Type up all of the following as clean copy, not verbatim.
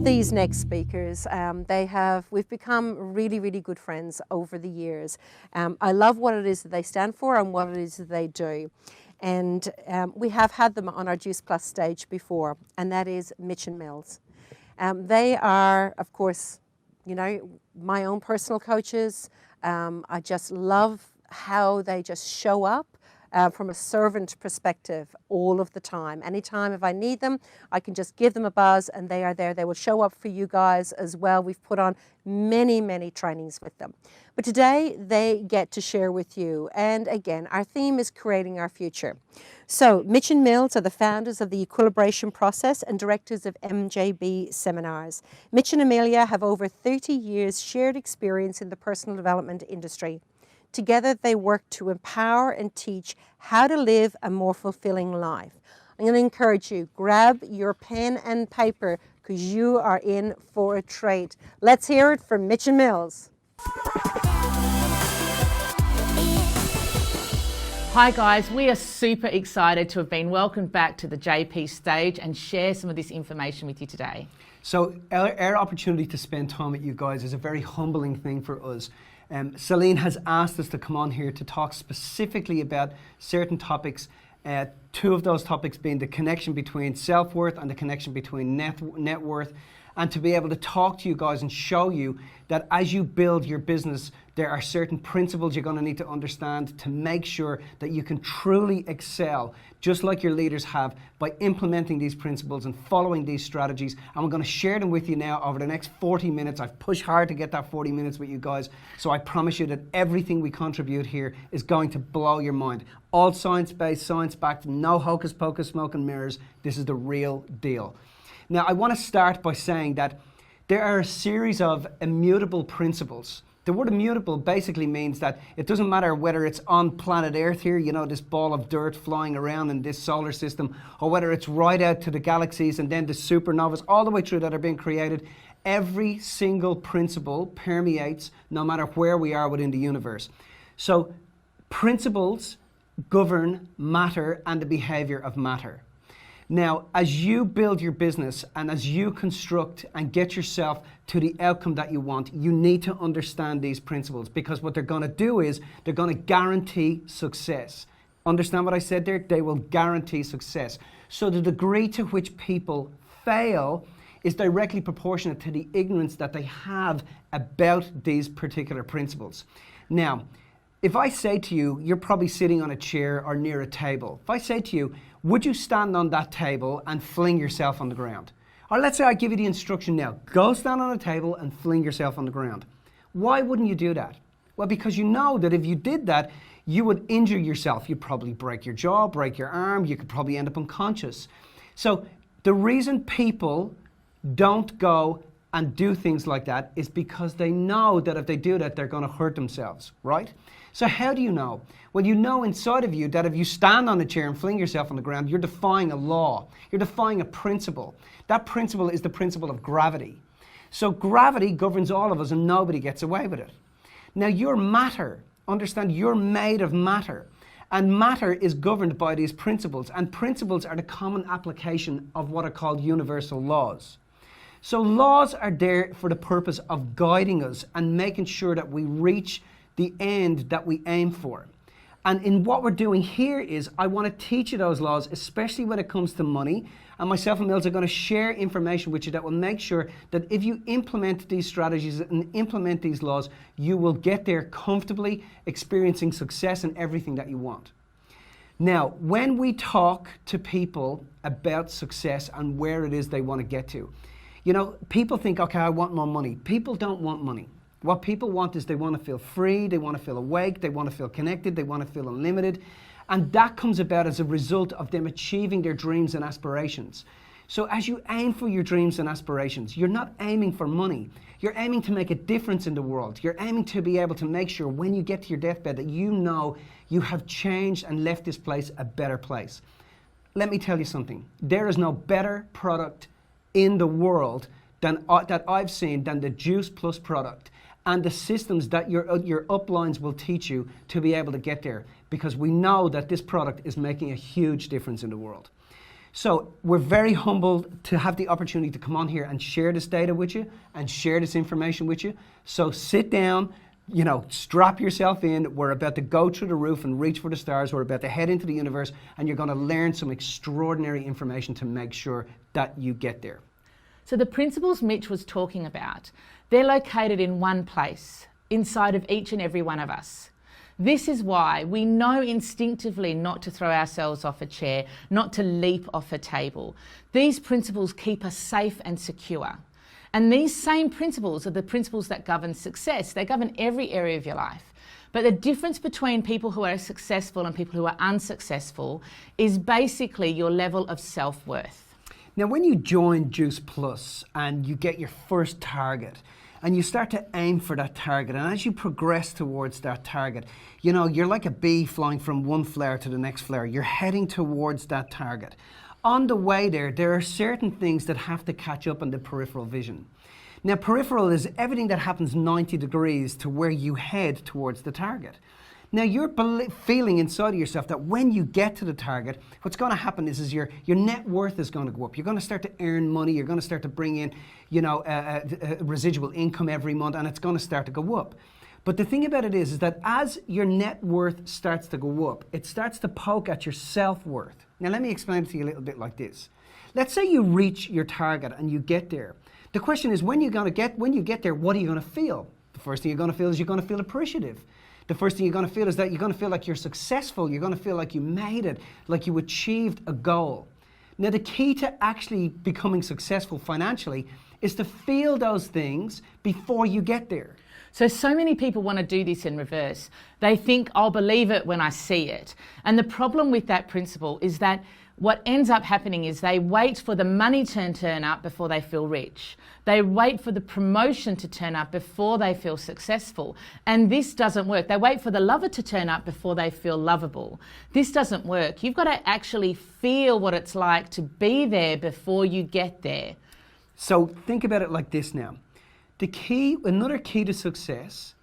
these next speakers. We've become really, really good friends over the years. I love what it is that they stand for and what it is that they do. And we have had them on our Juice Plus stage before, and that is Mitch and Mills. They are, of course, you know, my own personal coaches. I just love how they just show up from a servant perspective all of the time. Anytime if I need them, I can just give them a buzz and they are there. They will show up for you guys as well. We've put on many, many trainings with them. But today they get to share with you. And again, our theme is creating our future. So Mitch and Mills are the founders of the Equilibration Process and directors of MJB Seminars. Mitch and Amelia have over 30 years shared experience in the personal development industry. Together, they work to empower and teach how to live a more fulfilling life. I'm going to encourage you, grab your pen and paper because you are in for a treat. Let's hear it from Mitch and Mills. Hi guys, we are super excited to have been welcomed back to the JP stage and share some of this information with you today. So our opportunity to spend time with you guys is a very humbling thing for us. Celine has asked us to come on here to talk specifically about certain topics, two of those topics being the connection between self-worth and the connection between net worth, and to be able to talk to you guys and show you that as you build your business, there are certain principles you're going to need to understand to make sure that you can truly excel, just like your leaders have, by implementing these principles and following these strategies. And we're going to share them with you now over the next 40 minutes. I've pushed hard to get that 40 minutes with you guys, so I promise you that everything we contribute here is going to blow your mind. All science-based, science-backed, no hocus pocus, smoke and mirrors. This is the real deal. Now, I want to start by saying that there are a series of immutable principles. The word immutable basically means that it doesn't matter whether it's on planet Earth here, you know, this ball of dirt flying around in this solar system, or whether it's right out to the galaxies and then the supernovas, all the way through that are being created. Every single principle permeates no matter where we are within the universe. So principles govern matter and the behavior of matter. Now, as you build your business and as you construct and get yourself to the outcome that you want, you need to understand these principles, because what they're going to do is they're going to guarantee success. Understand what I said there? They will guarantee success. So the degree to which people fail is directly proportionate to the ignorance that they have about these particular principles. Now, if I say to you, you're probably sitting on a chair or near a table. If I say to you, would you stand on that table and fling yourself on the ground? Or let's say I give you the instruction now, go stand on a table and fling yourself on the ground. Why wouldn't you do that? Well, because you know that if you did that, you would injure yourself. You'd probably break your jaw, break your arm, you could probably end up unconscious. So the reason people don't go and do things like that is because they know that if they do that, they're going to hurt themselves, right? So how do you know? Well, you know inside of you that if you stand on a chair and fling yourself on the ground, you're defying a law. You're defying a principle. That principle is the principle of gravity. So gravity governs all of us and nobody gets away with it. Now, you're matter. Understand, you're made of matter. And matter is governed by these principles. And principles are the common application of what are called universal laws. So laws are there for the purpose of guiding us and making sure that we reach the end that we aim for. And in what we're doing here is I want to teach you those laws, especially when it comes to money. And myself and Mills are going to share information with you that will make sure that if you implement these strategies and implement these laws, you will get there comfortably, experiencing success in everything that you want. Now, when we talk to people about success and where it is they want to get to, you know, people think, okay, I want more money. People don't want money. What people want is they want to feel free, they want to feel awake, they want to feel connected, they want to feel unlimited. And that comes about as a result of them achieving their dreams and aspirations. So as you aim for your dreams and aspirations, you're not aiming for money. You're aiming to make a difference in the world. You're aiming to be able to make sure when you get to your deathbed that you know you have changed and left this place a better place. Let me tell you something. There is no better product in the world that I've seen than the Juice Plus product and the systems that your uplines will teach you to be able to get there, because we know that this product is making a huge difference in the world. So we're very humbled to have the opportunity to come on here and share this data with you and share this information with you. So sit down, strap yourself in. We're about to go through the roof and reach for the stars. We're about to head into the universe, and you're going to learn some extraordinary information to make sure that you get there. So the principles Mitch was talking about, they're located in one place, inside of each and every one of us. This is why we know instinctively not to throw ourselves off a chair, not to leap off a table. These principles keep us safe and secure. And these same principles are the principles that govern success. They govern every area of your life. But the difference between people who are successful and people who are unsuccessful is basically your level of self-worth. Now, when you join Juice Plus and you get your first target, and you start to aim for that target, and as you progress towards that target, you're like a bee flying from one flare to the next flare. You're heading towards that target. On the way there are certain things that have to catch up on the peripheral vision. Now, peripheral is everything that happens 90 degrees to where you head towards the target. Now, you're feeling inside of yourself that when you get to the target, what's going to happen is your net worth is going to go up. You're going to start to earn money. You're going to start to bring in, residual income every month, and it's going to start to go up. But the thing about it is that as your net worth starts to go up, it starts to poke at your self-worth. Now, let me explain it to you a little bit like this. Let's say you reach your target and you get there. The question is, when you get there, what are you going to feel? The first thing you're going to feel is you're going to feel appreciative. The first thing you're going to feel is that you're going to feel like you're successful. You're going to feel like you made it, like you achieved a goal. Now, the key to actually becoming successful financially is to feel those things before you get there. So many people want to do this in reverse. They think, I'll believe it when I see it. And the problem with that principle is that what ends up happening is they wait for the money to turn up before they feel rich. They wait for the promotion to turn up before they feel successful. And this doesn't work. They wait for the lover to turn up before they feel lovable. This doesn't work. You've got to actually feel what it's like to be there before you get there. So think about it like this now. Another key to success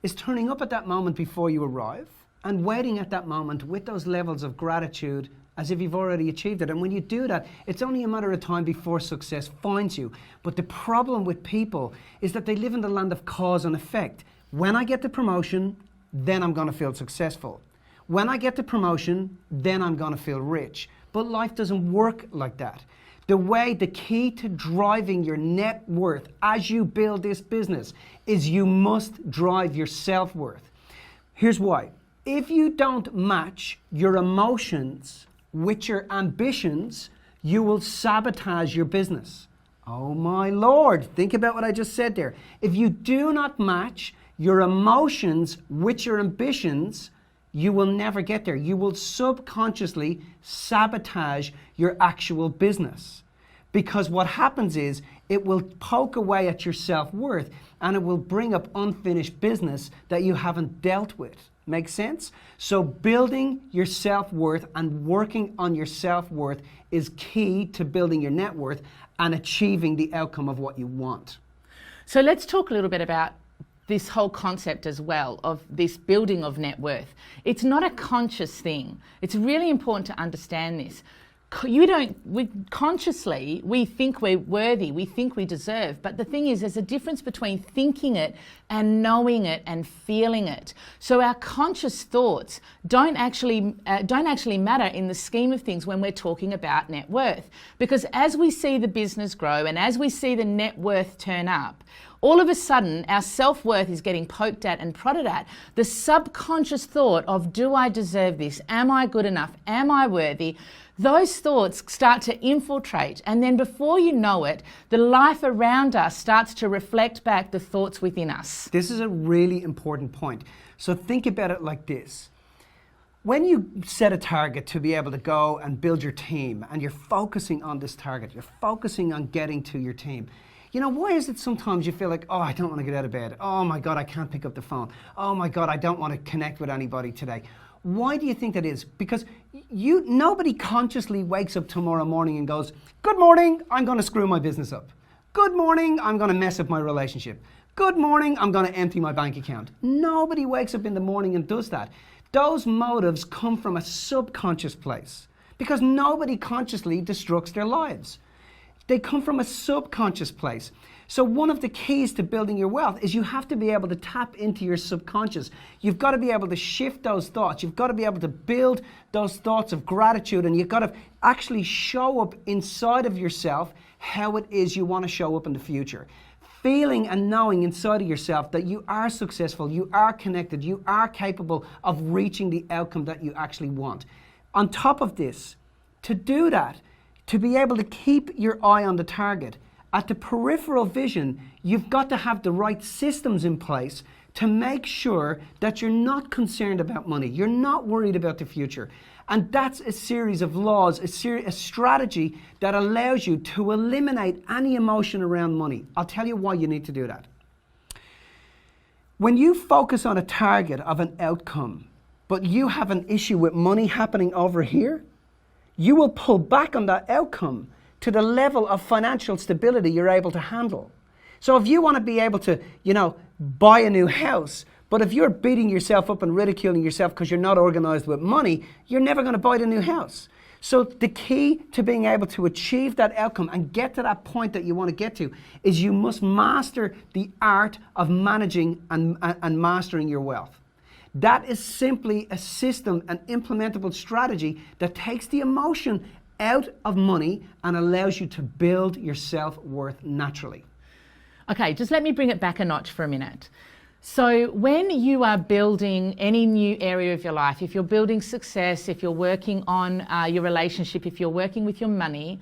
is turning up at that moment before you arrive and waiting at that moment with those levels of gratitude as if you've already achieved it. And when you do that, it's only a matter of time before success finds you. But the problem with people is that they live in the land of cause and effect. When I get the promotion, then I'm going to feel successful. When I get the promotion, then I'm going to feel rich. But life doesn't work like that. The key to driving your net worth as you build this business is you must drive your self-worth. Here's why. If you don't match your emotions with your ambitions, you will sabotage your business. Oh my Lord, think about what I just said there. If you do not match your emotions with your ambitions, you will never get there. You will subconsciously sabotage your actual business. Because what happens is it will poke away at your self-worth and it will bring up unfinished business that you haven't dealt with. Make sense? So building your self-worth and working on your self-worth is key to building your net worth and achieving the outcome of what you want. So let's talk a little bit about this whole concept as well of this building of net worth. It's not a conscious thing. It's really important to understand this. Consciously, we think we're worthy, we think we deserve, but the thing is, there's a difference between thinking it and knowing it and feeling it. So our conscious thoughts don't actually matter in the scheme of things when we're talking about net worth, because as we see the business grow and as we see the net worth turn up, all of a sudden, our self-worth is getting poked at and prodded at. The subconscious thought of, do I deserve this? Am I good enough? Am I worthy? Those thoughts start to infiltrate. And then before you know it, the life around us starts to reflect back the thoughts within us. This is a really important point. So think about it like this. When you set a target to be able to go and build your team, and you're focusing on this target, you're focusing on getting to your team, why is it sometimes you feel like, oh, I don't want to get out of bed. Oh my God, I can't pick up the phone. Oh my God, I don't want to connect with anybody today. Why do you think that is? Because nobody consciously wakes up tomorrow morning and goes, good morning, I'm going to screw my business up. Good morning, I'm going to mess up my relationship. Good morning, I'm going to empty my bank account. Nobody wakes up in the morning and does that. Those motives come from a subconscious place. because nobody consciously destructs their lives. They come from a subconscious place. So one of the keys to building your wealth is you have to be able to tap into your subconscious. You've got to be able to shift those thoughts. You've got to be able to build those thoughts of gratitude, and you've got to actually show up inside of yourself how it is you want to show up in the future. Feeling and knowing inside of yourself that you are successful, you are connected, you are capable of reaching the outcome that you actually want. On top of this, to do that, to be able to keep your eye on the target, at the peripheral vision, you've got to have the right systems in place to make sure that you're not concerned about money. You're not worried about the future. And that's a series of laws, a strategy that allows you to eliminate any emotion around money. I'll tell you why you need to do that. When you focus on a target of an outcome, but you have an issue with money happening over here, you will pull back on that outcome to the level of financial stability you're able to handle. So if you want to be able to, buy a new house, but if you're beating yourself up and ridiculing yourself because you're not organized with money, you're never going to buy the new house. So the key to being able to achieve that outcome and get to that point that you want to get to is you must master the art of managing and mastering your wealth. That is simply a system, an implementable strategy that takes the emotion out of money and allows you to build your self-worth naturally. Okay, just let me bring it back a notch for a minute. So when you are building any new area of your life, if you're building success, if you're working on your relationship, if you're working with your money,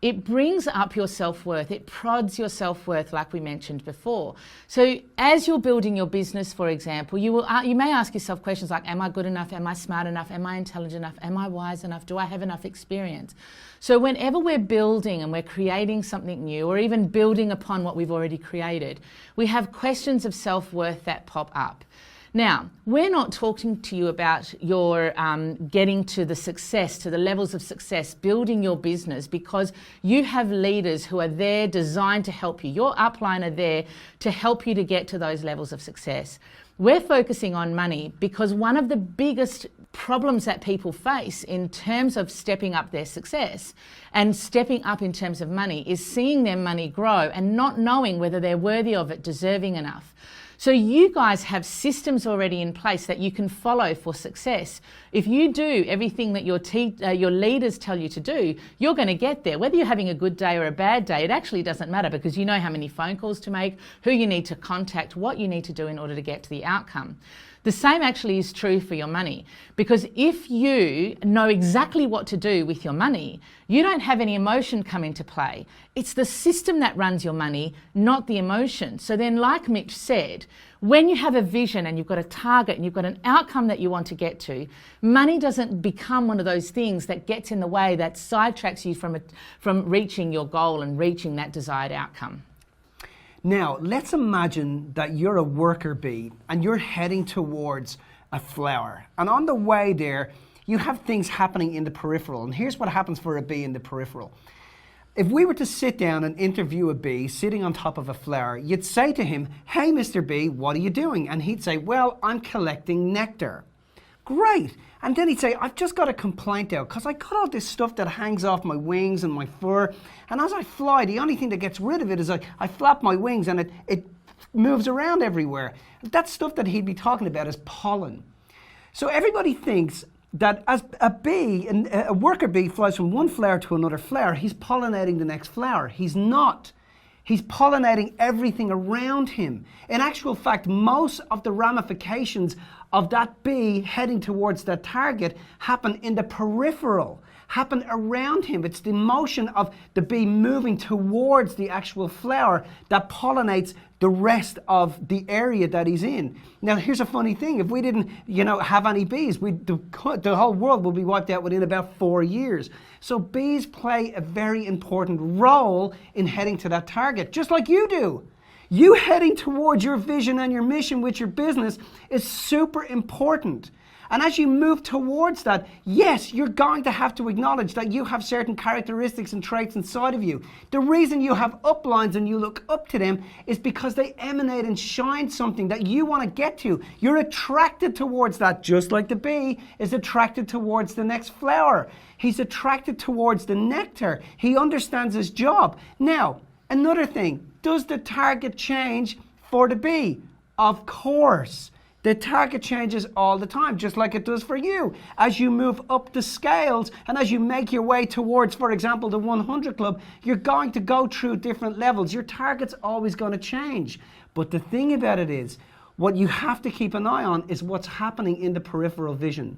it brings up your self-worth. It prods your self-worth, like we mentioned before. So as you're building your business, for example, you may ask yourself questions like, am I good enough? Am I smart enough? Am I intelligent enough? Am I wise enough? Do I have enough experience? So whenever we're building and we're creating something new, or even building upon what we've already created, we have questions of self-worth that pop up. Now, we're not talking to you about your getting to the success, to the levels of success, building your business, because you have leaders who are there designed to help you. Your upline are there to help you to get to those levels of success. We're focusing on money because one of the biggest problems that people face in terms of stepping up their success and stepping up in terms of money is seeing their money grow and not knowing whether they're worthy of it, deserving enough. So you guys have systems already in place that you can follow for success. If you do everything that your leaders tell you to do, you're going to get there. Whether you're having a good day or a bad day, it actually doesn't matter because you know how many phone calls to make, who you need to contact, what you need to do in order to get to the outcome. The same actually is true for your money, because if you know exactly what to do with your money, you don't have any emotion come into play. It's the system that runs your money, not the emotion. So then, like Mitch said, when you have a vision and you've got a target and you've got an outcome that you want to get to, money doesn't become one of those things that gets in the way, that sidetracks you from reaching your goal and reaching that desired outcome. Now, let's imagine that you're a worker bee and you're heading towards a flower. And on the way there, you have things happening in the peripheral. And here's what happens for a bee in the peripheral. If we were to sit down and interview a bee sitting on top of a flower, you'd say to him, "Hey, Mr. Bee, what are you doing?" And he'd say, "Well, I'm collecting nectar." Great. And then he'd say, "I've just got a complaint out because I got all this stuff that hangs off my wings and my fur. And as I fly, the only thing that gets rid of it is I flap my wings and it moves around everywhere." That stuff that he'd be talking about is pollen. So everybody thinks that as a bee, a worker bee flies from one flower to another flower, he's pollinating the next flower. He's not. He's pollinating everything around him. In actual fact, most of the ramifications of that bee heading towards that target happen in the peripheral, happen around him. It's the motion of the bee moving towards the actual flower that pollinates the rest of the area that he's in. Now, here's a funny thing. If we didn't, have any bees, the whole world will be wiped out within about 4 years. So bees play a very important role in heading to that target, just like you do. You heading towards your vision and your mission with your business is super important. And as you move towards that, yes, you're going to have to acknowledge that you have certain characteristics and traits inside of you. The reason you have uplines and you look up to them is because they emanate and shine something that you want to get to. You're attracted towards that, just like the bee is attracted towards the next flower. He's attracted towards the nectar. He understands his job. Now, another thing, does the target change for the bee? Of course. The target changes all the time, just like it does for you. As you move up the scales and as you make your way towards, for example, the 100 Club, you're going to go through different levels. Your target's always going to change. But the thing about it is, what you have to keep an eye on is what's happening in the peripheral vision.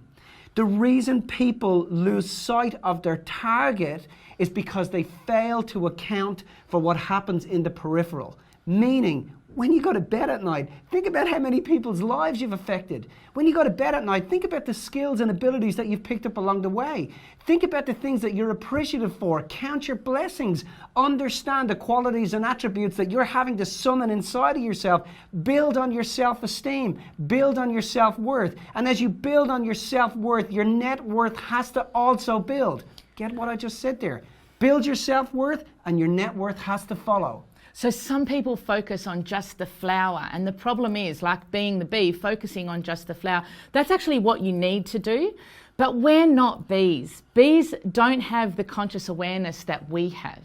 The reason people lose sight of their target is because they fail to account for what happens in the peripheral. Meaning, when you go to bed at night, think about how many people's lives you've affected. When you go to bed at night, think about the skills and abilities that you've picked up along the way. Think about the things that you're appreciative for. Count your blessings. Understand the qualities and attributes that you're having to summon inside of yourself. Build on your self-esteem. Build on your self-worth. And as you build on your self-worth, your net worth has to also build. Get what I just said there? Build your self-worth and your net worth has to follow. So some people focus on just the flower, and the problem is, like being the bee, focusing on just the flower. That's actually what you need to do, but we're not bees. Bees don't have the conscious awareness that we have.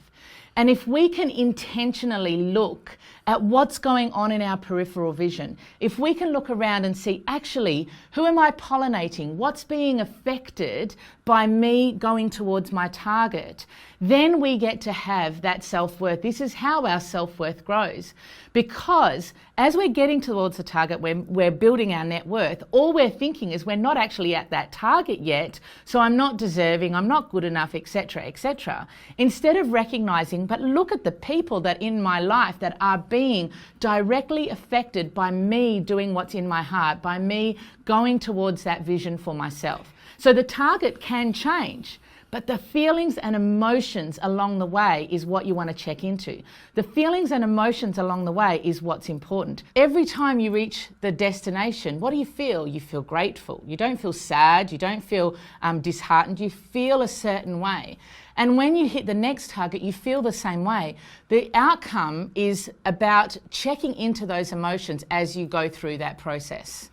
And if we can intentionally look at what's going on in our peripheral vision, if we can look around and see, actually, who am I pollinating? What's being affected by me going towards my target? Then we get to have that self-worth. This is how our self-worth grows. Because as we're getting towards the target, we're building our net worth, all we're thinking is we're not actually at that target yet, so I'm not deserving, I'm not good enough, etc., etc. Instead of recognizing, but look at the people that in my life that are being directly affected by me doing what's in my heart, by me going towards that vision for myself. So the target can change, but the feelings and emotions along the way is what you want to check into. The feelings and emotions along the way is what's important. Every time you reach the destination, what do you feel? You feel grateful. You don't feel sad. You don't feel disheartened. You feel a certain way. And when you hit the next target, you feel the same way. The outcome is about checking into those emotions as you go through that process.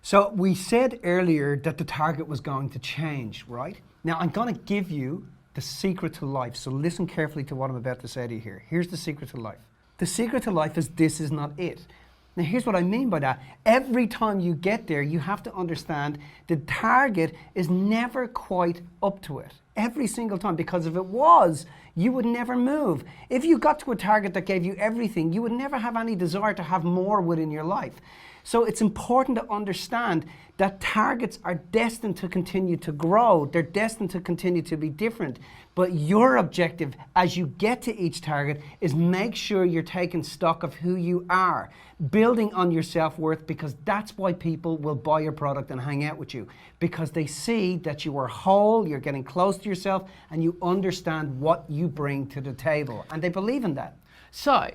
So we said earlier that the target was going to change, right? Now, I'm going to give you the secret to life. So listen carefully to what I'm about to say to you here. Here's the secret to life. The secret to life is this is not it. Now, here's what I mean by that. Every time you get there, you have to understand the target is never quite up to it. Every single time. Because if it was, you would never move. If you got to a target that gave you everything, you would never have any desire to have more within your life. So it's important to understand that targets are destined to continue to grow. They're destined to continue to be different. But your objective as you get to each target is make sure you're taking stock of who you are, building on your self-worth, because that's why people will buy your product and hang out with you, because they see that you are whole, you're getting close to yourself, and you understand what you bring to the table. And they believe in that. So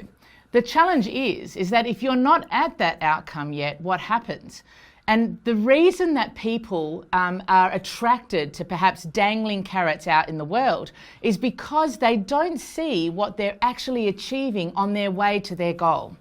the challenge is that if you're not at that outcome yet, what happens? And the reason that people are attracted to perhaps dangling carrots out in the world is because they don't see what they're actually achieving on their way to their goal.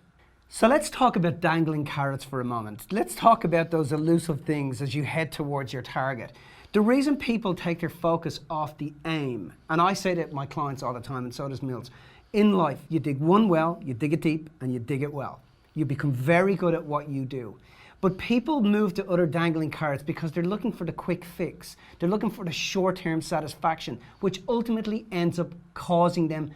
So let's talk about dangling carrots for a moment. Let's talk about those elusive things as you head towards your target. The reason people take their focus off the aim, and I say that to my clients all the time, and so does Mills, in life, you dig one well, you dig it deep, and you dig it well. You become very good at what you do. But people move to other dangling carrots because they're looking for the quick fix. They're looking for the short-term satisfaction, which ultimately ends up causing them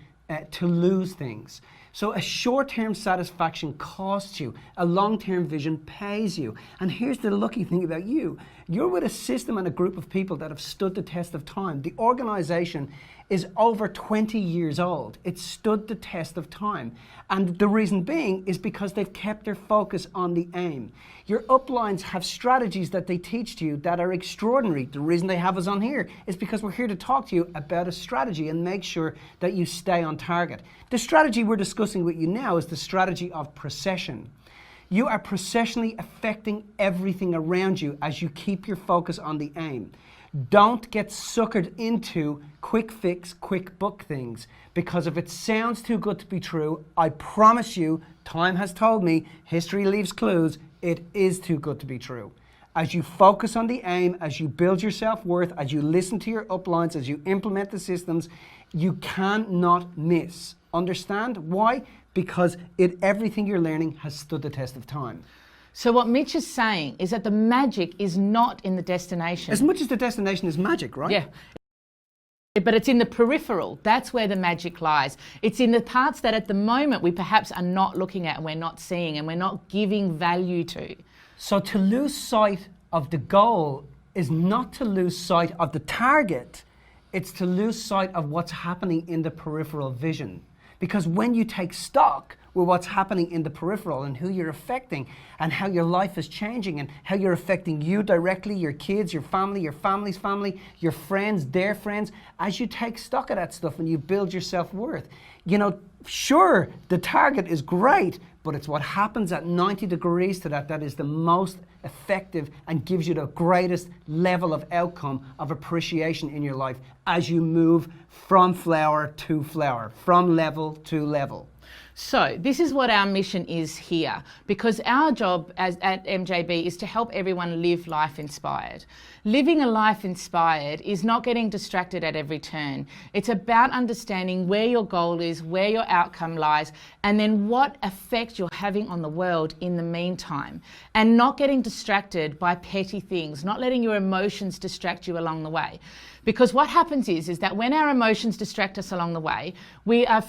to lose things. So a short-term satisfaction costs you, a long-term vision pays you. And here's the lucky thing about you. You're with a system and a group of people that have stood the test of time. The organization is over 20 years old. It stood the test of time. And the reason being is because they've kept their focus on the aim. Your uplines have strategies that they teach to you that are extraordinary. The reason they have us on here is because we're here to talk to you about a strategy and make sure that you stay on target. The strategy we're discussing with you now is the strategy of procession. You are processionally affecting everything around you as you keep your focus on the aim. Don't get suckered into quick fix, quick book things, because if it sounds too good to be true, I promise you, time has told me, history leaves clues, it is too good to be true. As you focus on the aim, as you build your self-worth, as you listen to your uplines, as you implement the systems, you cannot miss. Understand? Why? Because everything you're learning has stood the test of time. So what Mitch is saying is that the magic is not in the destination. As much as the destination is magic, right? Yeah. But it's in the peripheral. That's where the magic lies. It's in the parts that at the moment we perhaps are not looking at and we're not seeing and we're not giving value to. So to lose sight of the goal is not to lose sight of the target. It's to lose sight of what's happening in the peripheral vision. Because when you take stock with what's happening in the peripheral and who you're affecting and how your life is changing and how you're affecting you directly, your kids, your family, your family's family, your friends, their friends, as you take stock of that stuff and you build your self-worth, you know, sure, the target is great, but it's what happens at 90 degrees to that is the most effective and gives you the greatest level of outcome of appreciation in your life as you move from flower to flower, from level to level. So this is what our mission is here, because our job at MJB is to help everyone live life inspired. Living a life inspired is not getting distracted at every turn. It's about understanding where your goal is, where your outcome lies, and then what effect you're having on the world in the meantime. And not getting distracted by petty things, not letting your emotions distract you along the way. Because what happens is that when our emotions distract us along the way, we are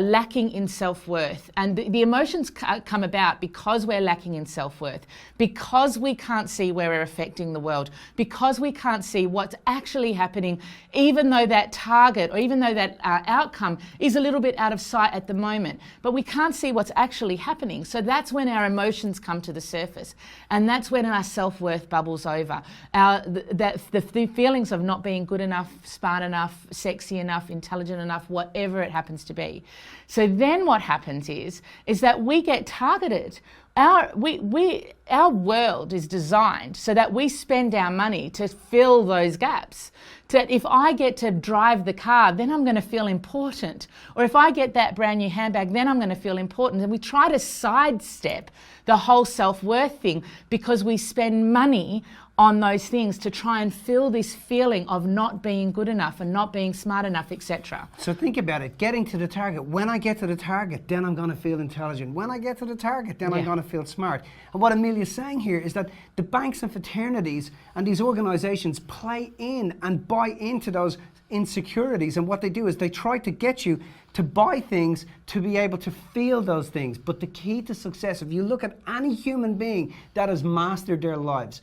lacking in self-worth. And the emotions come about because we're lacking in self-worth, because we can't see where we're affecting the world, because we can't see what's actually happening, even though that target or even though that outcome is a little bit out of sight at the moment. But we can't see what's actually happening. So that's when our emotions come to the surface. And that's when our self-worth bubbles over. The feeling of not being good enough, smart enough, sexy enough, intelligent enough, whatever it happens to be. So then what happens is that we get targeted. Our world is designed so that we spend our money to fill those gaps. That if I get to drive the car, then I'm going to feel important. Or if I get that brand new handbag, then I'm going to feel important. And we try to sidestep the whole self-worth thing because we spend money on those things to try and fill this feeling of not being good enough and not being smart enough, etc. So think about it, getting to the target. When I get to the target, then I'm going to feel intelligent. When I get to the target, then I'm going to feel smart. And what Amelia's saying here is that the banks and fraternities and these organizations play in and buy into those insecurities, and what they do is they try to get you to buy things to be able to feel those things. But the key to success, if you look at any human being that has mastered their lives,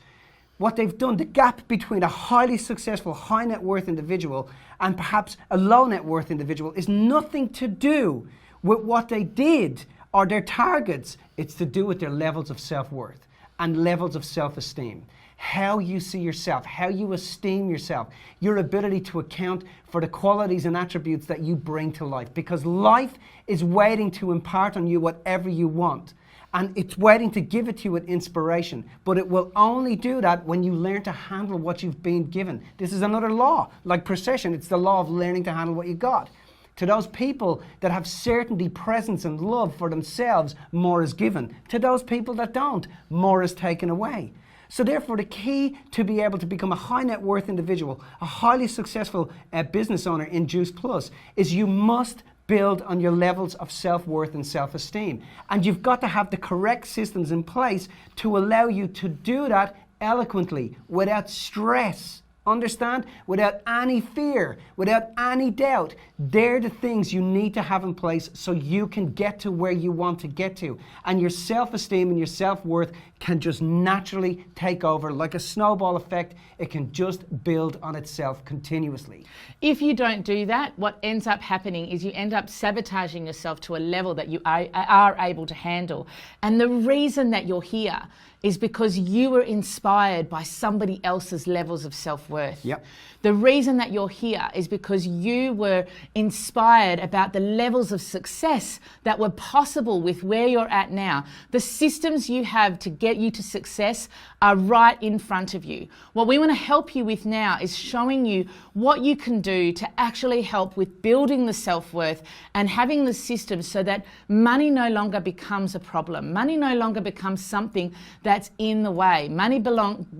what they've done, the gap between a highly successful, high net worth individual and perhaps a low net worth individual is nothing to do with what they did or their targets. It's to do with their levels of self-worth and levels of self-esteem. How you see yourself, how you esteem yourself, your ability to account for the qualities and attributes that you bring to life. Because life is waiting to impart on you whatever you want. And it's waiting to give it to you with inspiration. But it will only do that when you learn to handle what you've been given. This is another law. Like Procession, it's the law of learning to handle what you got. To those people that have certainty, presence, and love for themselves, more is given. To those people that don't, more is taken away. So therefore, the key to be able to become a high net worth individual, a highly successful business owner in Juice Plus, is you must build on your levels of self-worth and self-esteem. And you've got to have the correct systems in place to allow you to do that eloquently, without stress. Understand? Without any fear, without any doubt. They're the things you need to have in place so you can get to where you want to get to. And your self-esteem and your self-worth can just naturally take over. Like a snowball effect, it can just build on itself continuously. If you don't do that, what ends up happening is you end up sabotaging yourself to a level that you are able to handle. And the reason that you're here is because you were inspired by somebody else's levels of self-worth. self-worth. Yep. The reason that you're here is because you were inspired about the levels of success that were possible with where you're at now. The systems you have to get you to success are right in front of you. What we want to help you with now is showing you what you can do to actually help with building the self-worth and having the systems so that money no longer becomes a problem. Money no longer becomes something that's in the way. Money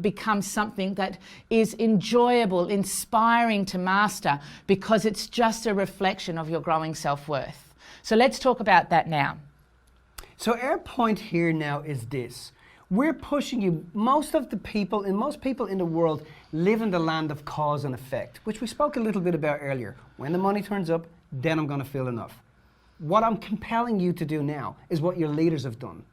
becomes something that is enjoyable, inspiring to master, because it's just a reflection of your growing self-worth. So let's talk about that now. So our point here now is this. We're pushing you. Most people in the world live in the land of cause and effect, which we spoke a little bit about earlier. When the money turns up, then I'm going to feel enough. What I'm compelling you to do now is what your leaders have done.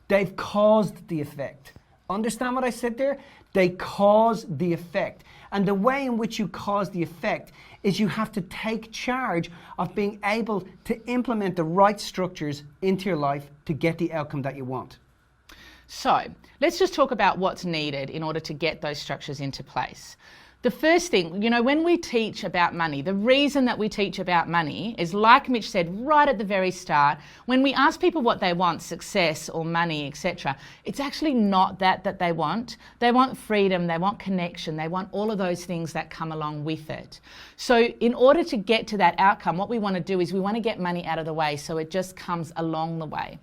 They've caused the effect. Understand what I said there? They cause the effect. And the way in which you cause the effect is you have to take charge of being able to implement the right structures into your life to get the outcome that you want. So let's just talk about what's needed in order to get those structures into place. The first thing, when we teach about money, the reason that we teach about money is, like Mitch said right at the very start, when we ask people what they want, success or money, etc., it's actually not that they want. They want freedom, they want connection, they want all of those things that come along with it. So in order to get to that outcome, what we want to do is we want to get money out of the way so it just comes along the way.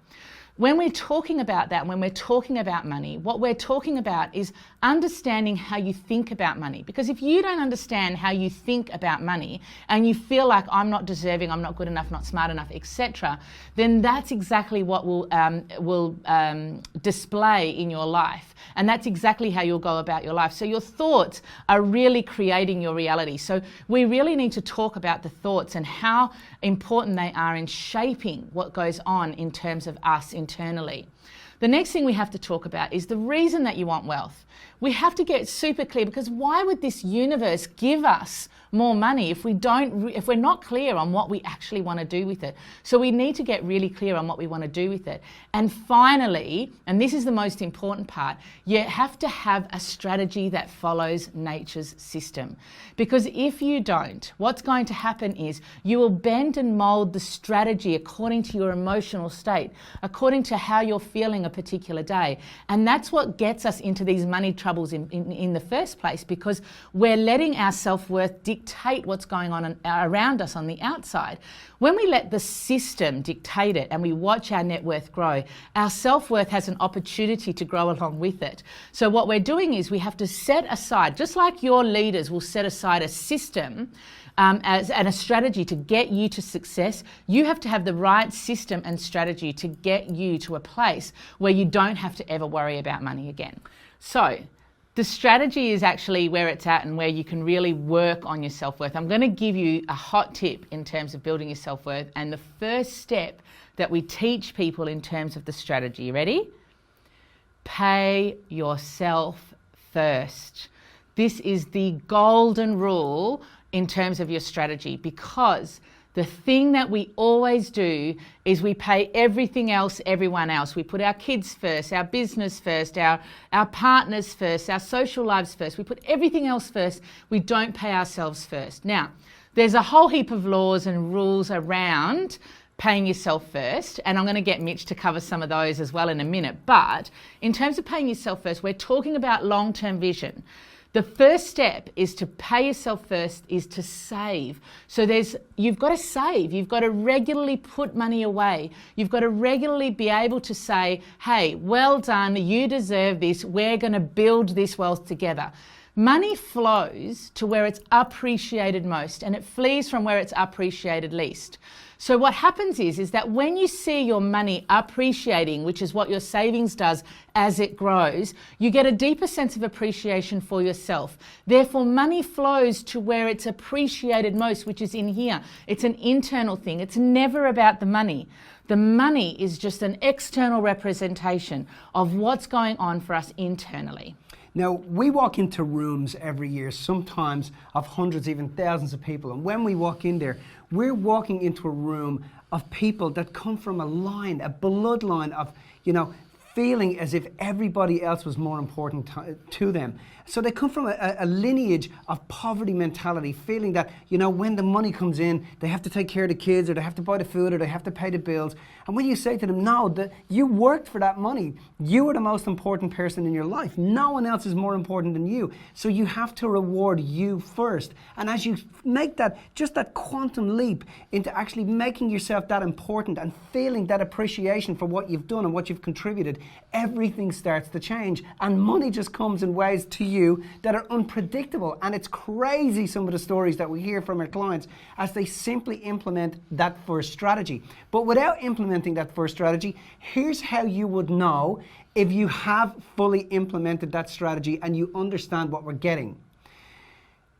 When we're talking about that, when we're talking about money, what we're talking about is understanding how you think about money. Because if you don't understand how you think about money and you feel like I'm not deserving, I'm not good enough, not smart enough, etc., then that's exactly what will display in your life. And that's exactly how you'll go about your life. So your thoughts are really creating your reality. So we really need to talk about the thoughts and how important they are in shaping what goes on in terms of us internally. The next thing we have to talk about is the reason that you want wealth. We have to get super clear, because why would this universe give us more money if we're not clear on what we actually want to do with it? So we need to get really clear on what we want to do with it. And finally, and this is the most important part, you have to have a strategy that follows nature's system. Because if you don't, what's going to happen is you will bend and mold the strategy according to your emotional state, according to how you're feeling a particular day. And that's what gets us into these money troubles in the first place, because we're letting our self-worth dictate what's going on around us on the outside. When we let the system dictate it and we watch our net worth grow, our self-worth has an opportunity to grow along with it. So what we're doing is we have to set aside, just like your leaders will set aside a system and a strategy to get you to success, you have to have the right system and strategy to get you to a place where you don't have to ever worry about money again. So the strategy is actually where it's at and where you can really work on your self-worth. I'm going to give you a hot tip in terms of building your self-worth. And the first step that we teach people in terms of the strategy, you ready? Pay yourself first. This is the golden rule in terms of your strategy, because the thing that we always do is we pay everything else, everyone else. We put our kids first, our business first, our partners first, our social lives first. We put everything else first. We don't pay ourselves first. Now, there's a whole heap of laws and rules around paying yourself first, and I'm going to get Mitch to cover some of those as well in a minute. But in terms of paying yourself first, we're talking about long-term vision. The first step is to pay yourself first, is to save. So you've got to save. You've got to regularly put money away. You've got to regularly be able to say, hey, well done, you deserve this. We're going to build this wealth together. Money flows to where it's appreciated most, and it flees from where it's appreciated least. So what happens is that when you see your money appreciating, which is what your savings does as it grows, you get a deeper sense of appreciation for yourself. Therefore, money flows to where it's appreciated most, which is in here. It's an internal thing. It's never about the money. The money is just an external representation of what's going on for us internally. Now, we walk into rooms every year, sometimes of hundreds, even thousands of people. And when we walk in there, we're walking into a room of people that come from a line, a bloodline of, feeling as if everybody else was more important to them. So they come from a lineage of poverty mentality, feeling that, you know, when the money comes in, they have to take care of the kids, or they have to buy the food, or they have to pay the bills. And when you say to them, no, you worked for that money. You are the most important person in your life. No one else is more important than you. So you have to reward you first. And as you make that, just that quantum leap into actually making yourself that important and feeling that appreciation for what you've done and what you've contributed, everything starts to change. And money just comes in ways to you that are unpredictable. And it's crazy, some of the stories that we hear from our clients as they simply implement that first strategy. But without implementing that first strategy, here's how you would know if you have fully implemented that strategy and you understand what we're getting.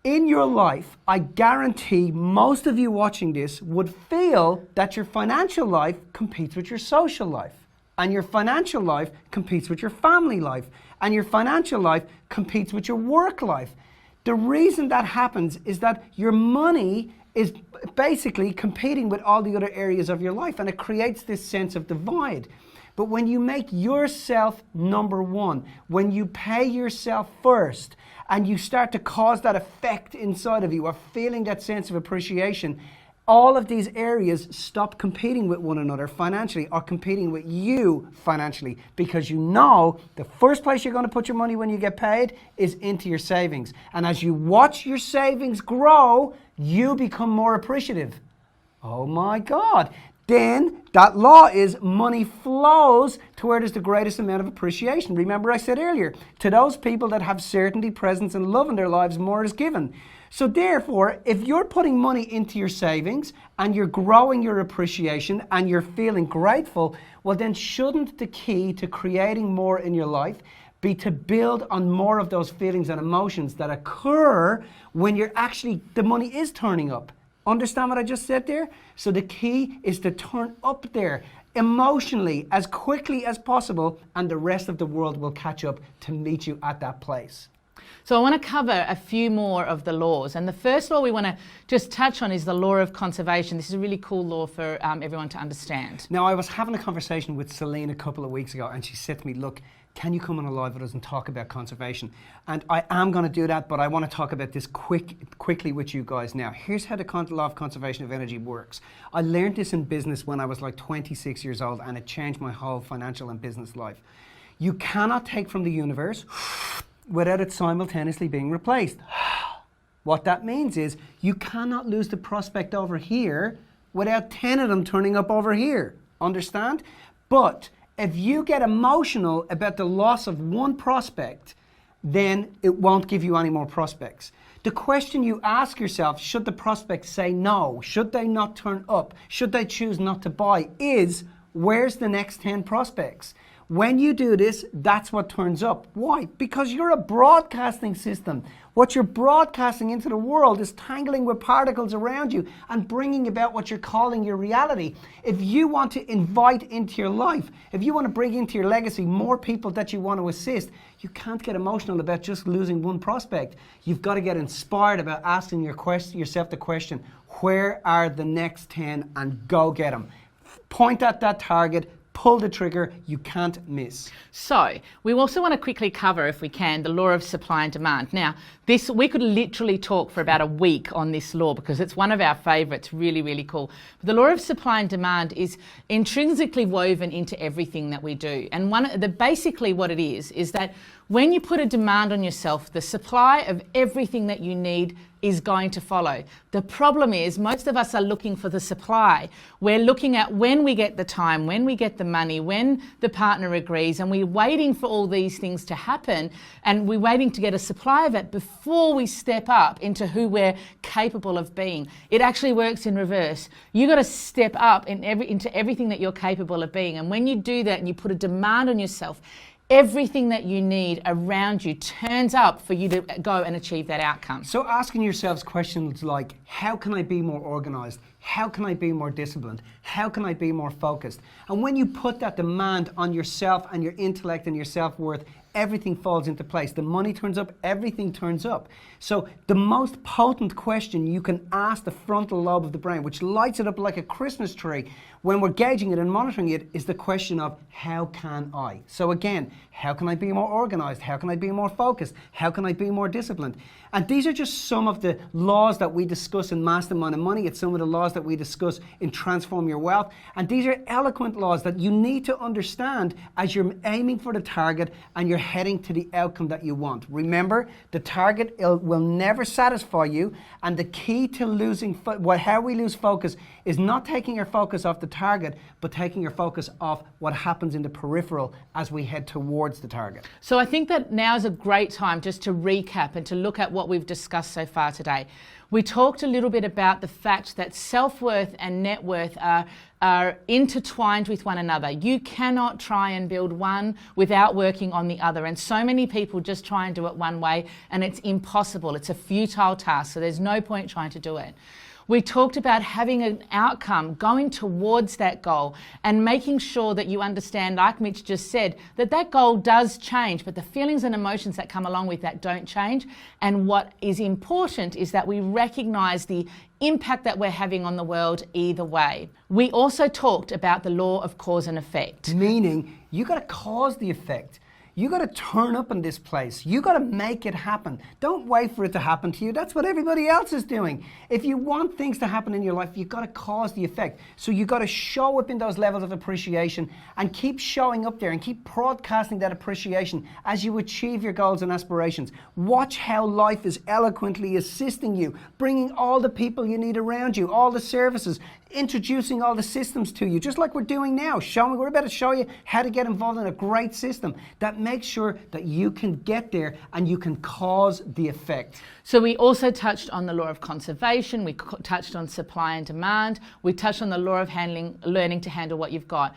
In your life, I guarantee most of you watching this would feel that your financial life competes with your social life. And your financial life competes with your family life. And your financial life competes with your work life. The reason that happens is that your money is basically competing with all the other areas of your life, and it creates this sense of divide. But when you make yourself number one, when you pay yourself first, and you start to cause that effect inside of you of feeling that sense of appreciation, all of these areas stop competing with one another financially, or competing with you financially, because you know the first place you're going to put your money when you get paid is into your savings. And as you watch your savings grow, you become more appreciative. Oh my God. Then that law is money flows to where there's the greatest amount of appreciation. Remember I said earlier, to those people that have certainty, presence, and love in their lives, more is given. So therefore, if you're putting money into your savings and you're growing your appreciation and you're feeling grateful, well then shouldn't the key to creating more in your life be to build on more of those feelings and emotions that occur when the money is turning up? Understand what I just said there? So the key is to turn up there emotionally as quickly as possible, and the rest of the world will catch up to meet you at that place. So I want to cover a few more of the laws. And the first law we want to just touch on is the law of conservation. This is a really cool law for everyone to understand. Now, I was having a conversation with Celine a couple of weeks ago, and she said to me, look, can you come on a live with us and talk about conservation? And I am going to do that, but I want to talk about this quickly with you guys now. Here's how the law of conservation of energy works. I learned this in business when I was like 26 years old, and it changed my whole financial and business life. You cannot take from the universe without it simultaneously being replaced. What that means is you cannot lose the prospect over here without 10 of them turning up over here. Understand? But if you get emotional about the loss of one prospect, then it won't give you any more prospects. The question you ask yourself, should the prospect say no? Should they not turn up? Should they choose not to buy? Is, where's the next 10 prospects? When you do this, that's what turns up. Why? Because you're a broadcasting system. What you're broadcasting into the world is tangling with particles around you and bringing about what you're calling your reality. If you want to invite into your life, if you want to bring into your legacy more people that you want to assist, you can't get emotional about just losing one prospect. You've got to get inspired about asking yourself the question, where are the next 10, and go get them. Point at that target. Pull the trigger, you can't miss. So, we also want to quickly cover, if we can, the law of supply and demand. Now, we could literally talk for about a week on this law because it's one of our favourites, really, really cool. But the law of supply and demand is intrinsically woven into everything that we do. And basically what it is that when you put a demand on yourself, the supply of everything that you need is going to follow. The problem is most of us are looking for the supply. We're looking at when we get the time, when we get the money, when the partner agrees, and we're waiting for all these things to happen, and we're waiting to get a supply of it before we step up into who we're capable of being. It actually works in reverse. You've got to step up into everything that you're capable of being, and when you do that and you put a demand on yourself, everything that you need around you turns up for you to go and achieve that outcome. So asking yourselves questions like, how can I be more organized? How can I be more disciplined? How can I be more focused? And when you put that demand on yourself and your intellect and your self-worth, everything falls into place. The money turns up, everything turns up. So the most potent question you can ask the frontal lobe of the brain, which lights it up like a Christmas tree when we're gauging it and monitoring it, is the question of how can I? So again, how can I be more organized? How can I be more focused? How can I be more disciplined? And these are just some of the laws that we discuss in Mastermind and Money. It's some of the laws that we discuss in Transform Your Wealth. And these are eloquent laws that you need to understand as you're aiming for the target and you're heading to the outcome that you want. Remember, the target will never satisfy you. And the key to how we lose focus is not taking our focus off the target, but taking your focus off what happens in the peripheral as we head towards the target. So I think that now is a great time just to recap and to look at what we've discussed so far today. We talked a little bit about the fact that self-worth and net worth are intertwined with one another. You cannot try and build one without working on the other. And so many people just try and do it one way, and it's impossible. It's a futile task, so there's no point trying to do it. We talked about having an outcome, going towards that goal, and making sure that you understand, like Mitch just said, that that goal does change, but the feelings and emotions that come along with that don't change. And what is important is that we recognize the impact that we're having on the world either way. We also talked about the law of cause and effect. Meaning, you got to cause the effect. You got to turn up in this place. You got to make it happen. Don't wait for it to happen to you. That's what everybody else is doing. If you want things to happen in your life, you got to cause the effect. So you got to show up in those levels of appreciation and keep showing up there and keep broadcasting that appreciation as you achieve your goals and aspirations. Watch how life is eloquently assisting you, bringing all the people you need around you, all the services, introducing all the systems to you, just like we're doing now. We're about to show you how to get involved in a great system that makes sure that you can get there and you can cause the effect. So we also touched on the law of conservation. We touched on supply and demand. We touched on the law of learning to handle what you've got.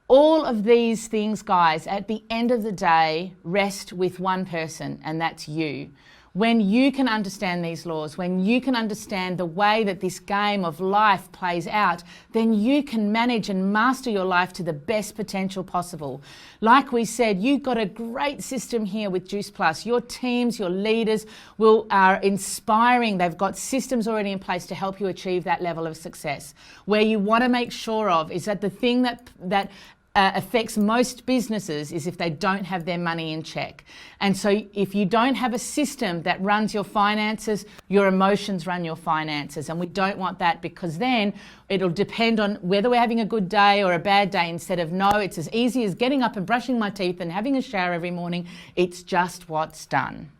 All of these things, guys, at the end of the day, rest with one person, and that's you. When you can understand these laws, when you can understand the way that this game of life plays out, then you can manage and master your life to the best potential possible. Like we said, you've got a great system here with Juice Plus. Your teams, your leaders are inspiring. They've got systems already in place to help you achieve that level of success. Where you want to make sure of is that the thing that affects most businesses is if they don't have their money in check. And so if you don't have a system that runs your finances, your emotions run your finances. And we don't want that, because then it'll depend on whether we're having a good day or a bad day. Instead of, no, it's as easy as getting up and brushing my teeth and having a shower every morning. It's just what's done.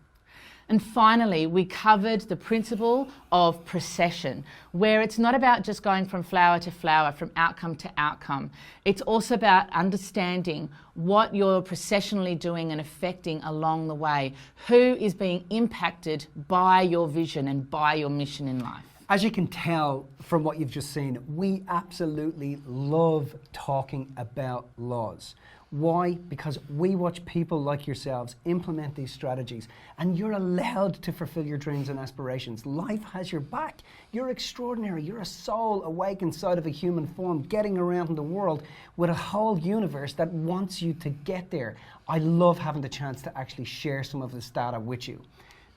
And finally, we covered the principle of procession, where it's not about just going from flower to flower, from outcome to outcome. It's also about understanding what you're processionally doing and affecting along the way. Who is being impacted by your vision and by your mission in life? As you can tell from what you've just seen, we absolutely love talking about laws. Why? Because we watch people like yourselves implement these strategies, and you're allowed to fulfill your dreams and aspirations. Life has your back. You're extraordinary. You're a soul awake inside of a human form, getting around in the world with a whole universe that wants you to get there. I love having the chance to actually share some of this data with you.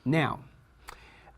Now,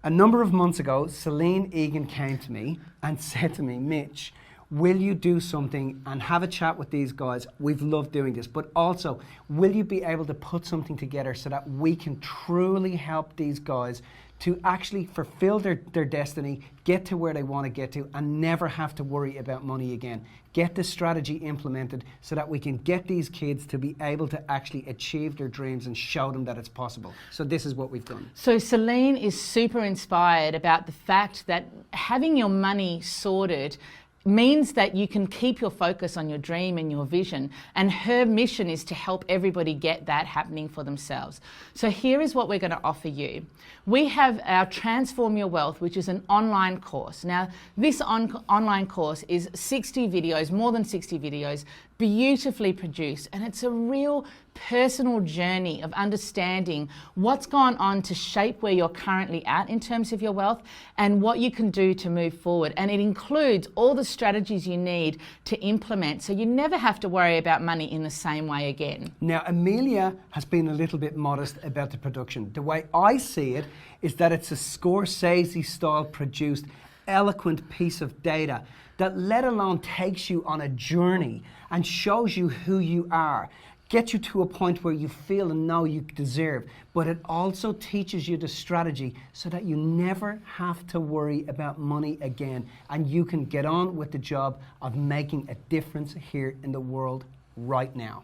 a number of months ago, Celine Egan came to me and said to me, Mitch, will you do something and have a chat with these guys? We've loved doing this, but also, will you be able to put something together so that we can truly help these guys to actually fulfill their destiny, get to where they want to get to, and never have to worry about money again? Get the strategy implemented so that we can get these kids to be able to actually achieve their dreams and show them that it's possible. So this is what we've done. So Celine is super inspired about the fact that having your money sorted means that you can keep your focus on your dream and your vision, and her mission is to help everybody get that happening for themselves. So here is what we're going to offer you. We have our Transform Your Wealth, which is an online course. Now, this online course is 60 videos, more than 60 videos, beautifully produced, and it's a real personal journey of understanding what's gone on to shape where you're currently at in terms of your wealth and what you can do to move forward. And it includes all the strategies you need to implement so you never have to worry about money in the same way again. Now, Amelia has been a little bit modest about the production. The way I see it is that it's a Scorsese-style produced, eloquent piece of data that, let alone, takes you on a journey and shows you who you are, get you to a point where you feel and know you deserve, but it also teaches you the strategy so that you never have to worry about money again, and you can get on with the job of making a difference here in the world right now.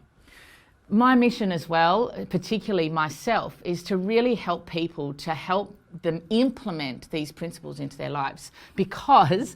My mission as well, particularly myself, is to really help people, to help them implement these principles into their lives, because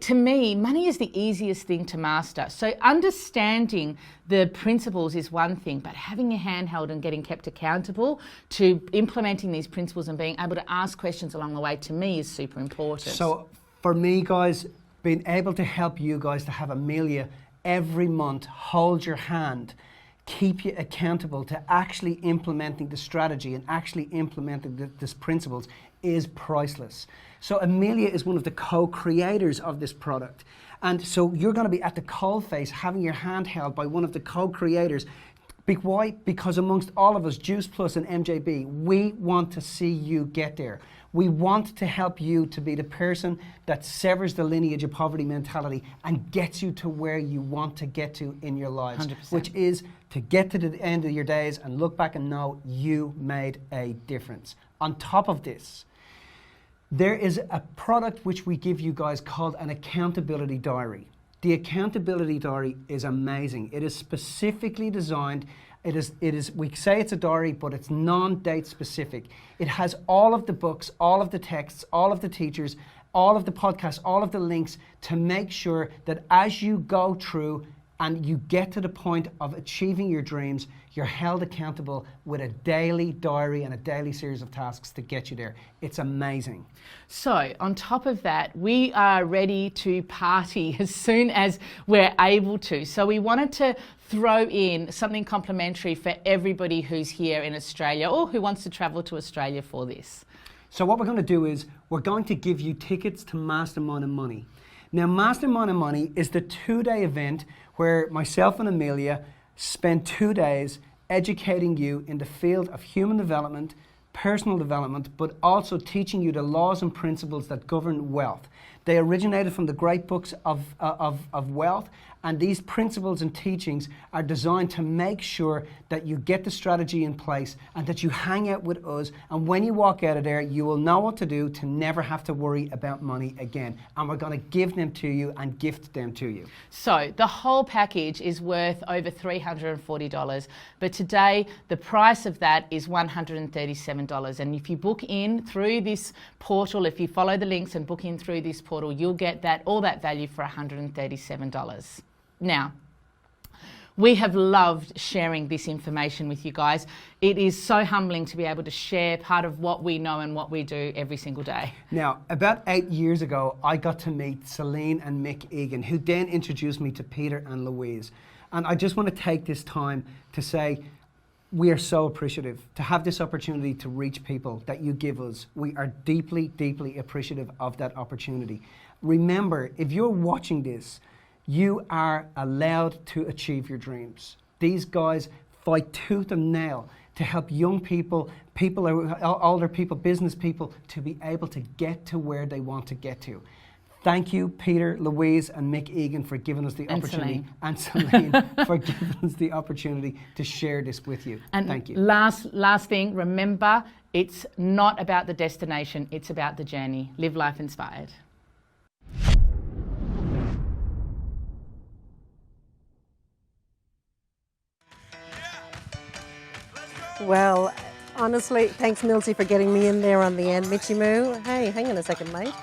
to me, money is the easiest thing to master. So understanding the principles is one thing, but having your hand held and getting kept accountable to implementing these principles and being able to ask questions along the way, to me, is super important. So for me, guys, being able to help you guys to have Amelia every month hold your hand, keep you accountable to actually implementing the strategy and actually implementing these principles is priceless. So Amelia is one of the co-creators of this product. And so you're going to be at the coalface having your hand held by one of the co-creators. Why? Because amongst all of us, Juice Plus and MJB, we want to see you get there. We want to help you to be the person that severs the lineage of poverty mentality and gets you to where you want to get to in your lives, 100%. which is to get to the end of your days and look back and know you made a difference. On top of this, there is a product which we give you guys called an accountability diary. The accountability diary is amazing. It is specifically designed. It is. We say it's a diary, but it's non-date specific. It has all of the books, all of the texts, all of the teachers, all of the podcasts, all of the links to make sure that as you go through and you get to the point of achieving your dreams, you're held accountable with a daily diary and a daily series of tasks to get you there. It's amazing. So on top of that, we are ready to party as soon as we're able to. So we wanted to throw in something complimentary for everybody who's here in Australia or who wants to travel to Australia for this. So what we're going to do is we're going to give you tickets to Mastermind and Money. Now, Mastermind and Money is the 2-day event where myself and Amelia spend 2 days educating you in the field of human development, personal development, but also teaching you the laws and principles that govern wealth. They originated from the great books of wealth, and these principles and teachings are designed to make sure that you get the strategy in place and that you hang out with us, and when you walk out of there, you will know what to do to never have to worry about money again. And we're going to give them to you and gift them to you. So the whole package is worth over $340, but today the price of that is $137. And if you book in through this portal, if you follow the links and book in through this portal, you'll get all that value for $137. Now, we have loved sharing this information with you guys. It is so humbling to be able to share part of what we know and what we do every single day. Now, about 8 years ago, I got to meet Celine and Mick Egan, who then introduced me to Peter and Louise. And I just want to take this time to say, we are so appreciative to have this opportunity to reach people that you give us. We are deeply, deeply appreciative of that opportunity. Remember, if you're watching this, you are allowed to achieve your dreams. These guys fight tooth and nail to help young people, older people, business people, to be able to get to where they want to get to. Thank you, Peter, Louise, and Mick Egan for giving us the opportunity, and Celine for giving us the opportunity to share this with you. And thank you. Last thing, remember, it's not about the destination, it's about the journey. Live life inspired. Well, honestly, thanks, Milsey, for getting me in there on the end. Mitchy Moo, hey, hang on a second, mate.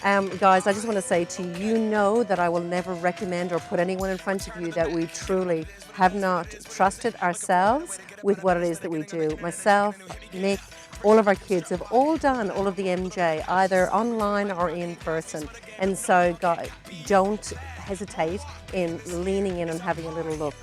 Guys, I just want to say to you, you know that I will never recommend or put anyone in front of you that we truly have not trusted ourselves with what it is that we do. Myself, Nick, all of our kids have all done all of the MJ, either online or in person. And so, guys, don't hesitate in leaning in and having a little look.